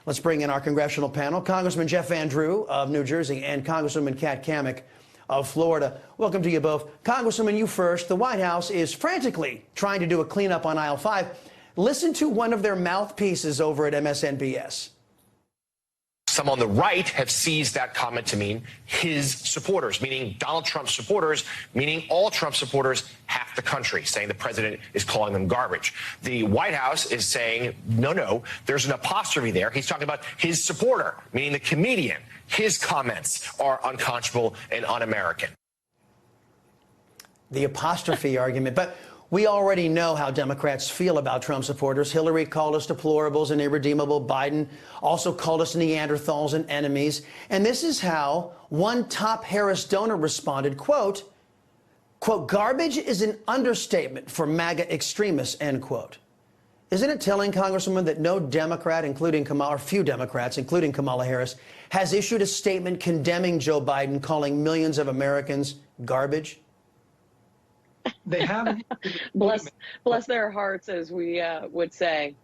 Let's bring in our congressional panel, Congressman Jeff Van Drew of New Jersey and Congresswoman Kat Cammack of Florida. Welcome to you both. Congresswoman, you first. The White House is frantically trying to do a cleanup on aisle 5. Listen to one of their mouthpieces over at MSNBS. Some on the right have seized that comment to mean his supporters, meaning Donald Trump's supporters, meaning all Trump supporters, half the country, saying the president is calling them garbage. The White House is saying, no, there's an apostrophe there. He's talking about his supporter, meaning the comedian. His comments are unconscionable and un-American. The apostrophe argument. But we already know how Democrats feel about Trump supporters. Hillary called us deplorables and irredeemable. Biden also called us Neanderthals and enemies. And this is how one top Harris donor responded, quote, garbage is an understatement for MAGA extremists, end quote. Isn't it telling, Congresswoman, that no Democrat, including Kamala, or few Democrats, including Kamala Harris, has issued a statement condemning Joe Biden, calling millions of Americans garbage? They haven't. bless their hearts, as we would say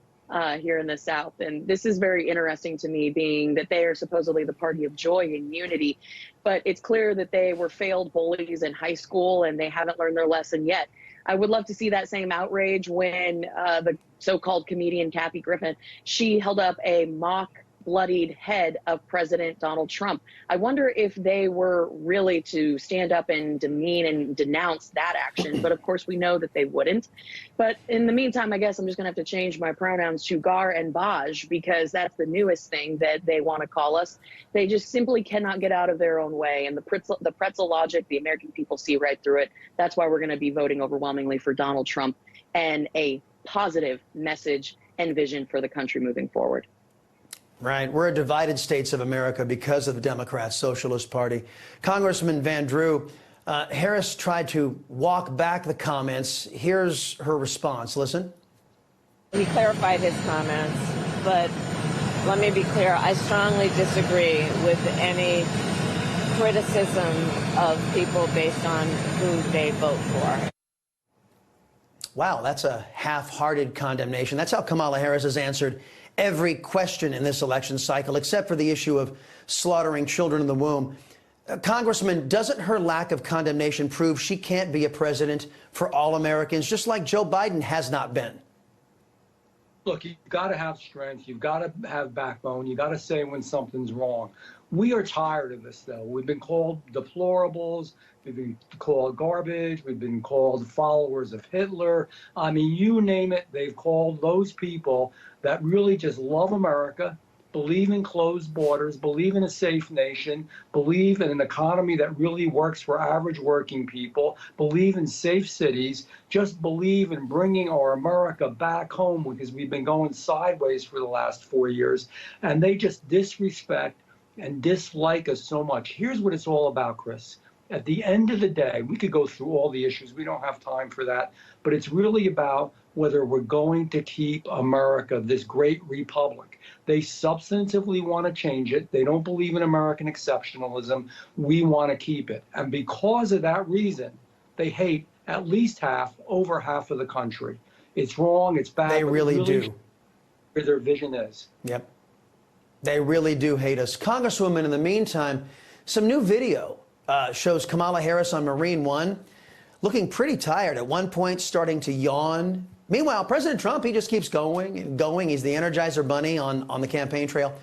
here in the South. And this is very interesting to me, being that they are supposedly the party of joy and unity. But it's clear that they were failed bullies in high school and they haven't learned their lesson yet. I would love to see that same outrage when the so-called comedian Kathy Griffin, she held up a mock bloodied head of President Donald Trump. I wonder if they were really to stand up and demean and denounce that action. But of course, we know that they wouldn't. But in the meantime, I guess I'm just going to have to change my pronouns to Gar and Baj, because that's the newest thing that they want to call us. They just simply cannot get out of their own way. And the pretzel logic, the American people see right through it. That's why we're going to be voting overwhelmingly for Donald Trump and a positive message and vision for the country moving forward. Right. We're a divided states of America because of the Democrat Socialist Party. Congressman Van Drew, Harris tried to walk back the comments. Here's her response. Listen. He clarified his comments, but let me be clear. I strongly disagree with any criticism of people based on who they vote for. Wow, that's a half-hearted condemnation. That's how Kamala Harris has answered every question in this election cycle, except for the issue of slaughtering children in the womb. Congressman, doesn't her lack of condemnation prove she can't be a president for all Americans, just like Joe Biden has not been? Look, you've got to have strength. You've got to have backbone. You've got to say when something's wrong. We are tired of this, though. We've been called deplorables. We've been called garbage. We've been called followers of Hitler. I mean, you name it, they've called those people that really just love America, believe in closed borders, believe in a safe nation, believe in an economy that really works for average working people, believe in safe cities, just believe in bringing our America back home, because we've been going sideways for the last 4 years. And they just disrespect and dislike us so much. Here's what it's all about, Chris. At the end of the day, we could go through all the issues. We don't have time for that. But it's really about whether we're going to keep America, this great republic. They substantively want to change it. They don't believe in American exceptionalism. We want to keep it. And because of that reason, they hate at least over half of the country. It's wrong. It's bad. They really do. Where their vision is. Yep. They really do hate us. Congresswoman, in the meantime, some new video shows Kamala Harris on Marine One looking pretty tired, at one point starting to yawn. Meanwhile, President Trump, he just keeps going and going. He's the Energizer Bunny on the campaign trail.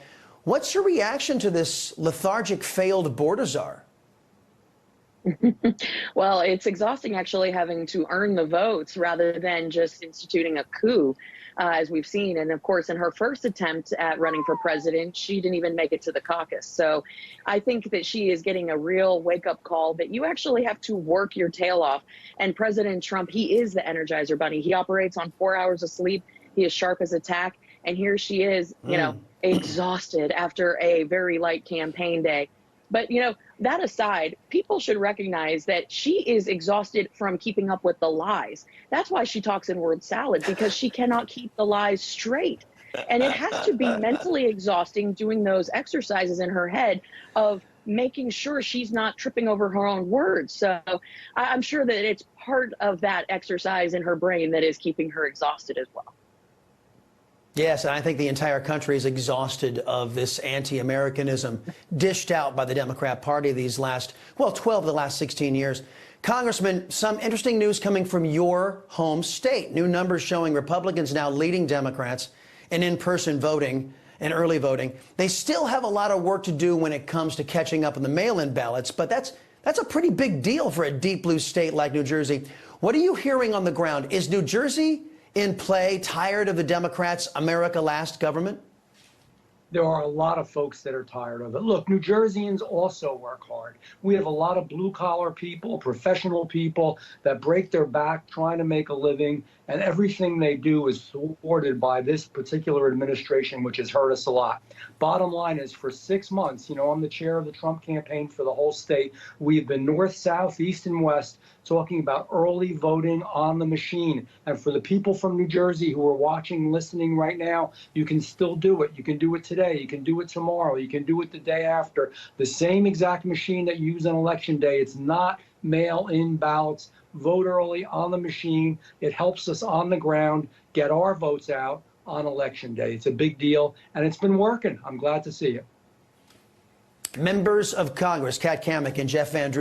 What's your reaction to this lethargic, failed border czar? Well, it's exhausting, actually, having to earn the votes rather than just instituting a coup, as we've seen. And of course, in her first attempt at running for president, she didn't even make it to the caucus. So I think that she is getting a real wake-up call that you actually have to work your tail off. And President Trump, he is the Energizer Bunny. He operates on 4 hours of sleep. He is sharp as a tack. And here she is, you know, exhausted after a very light campaign day. But, you know, that aside, people should recognize that she is exhausted from keeping up with the lies. That's why she talks in word salad, because she cannot keep the lies straight. And it has to be mentally exhausting doing those exercises in her head of making sure she's not tripping over her own words. So I'm sure that it's part of that exercise in her brain that is keeping her exhausted as well. Yes, and I think the entire country is exhausted of this anti-Americanism dished out by the Democrat Party these last, well, 12 of the last 16 years. Congressman, some interesting news coming from your home state. New numbers showing Republicans now leading Democrats in in-person voting and early voting. They still have a lot of work to do when it comes to catching up on the mail-in ballots, but that's a pretty big deal for a deep blue state like New Jersey. What are you hearing on the ground? Is New Jersey in play, tired of the Democrats' America Last government? There are a lot of folks that are tired of it. Look, New Jerseyans also work hard. We have a lot of blue-collar people, professional people that break their back trying to make a living, and everything they do is thwarted by this particular administration, which has hurt us a lot. Bottom line is, for 6 months, I'm the chair of the Trump campaign for the whole state. We've been north, south, east, and west talking about early voting on the machine. And for the people from New Jersey who are watching, listening right now, you can still do it. You can do it today. You can do it tomorrow. You can do it the day after. The same exact machine that you use on Election Day. It's not mail-in ballots. Vote early on the machine. It helps us on the ground get our votes out on Election Day. It's a big deal, and it's been working. I'm glad to see it. Members of Congress, Kat Cammack and Jeff Van Drew.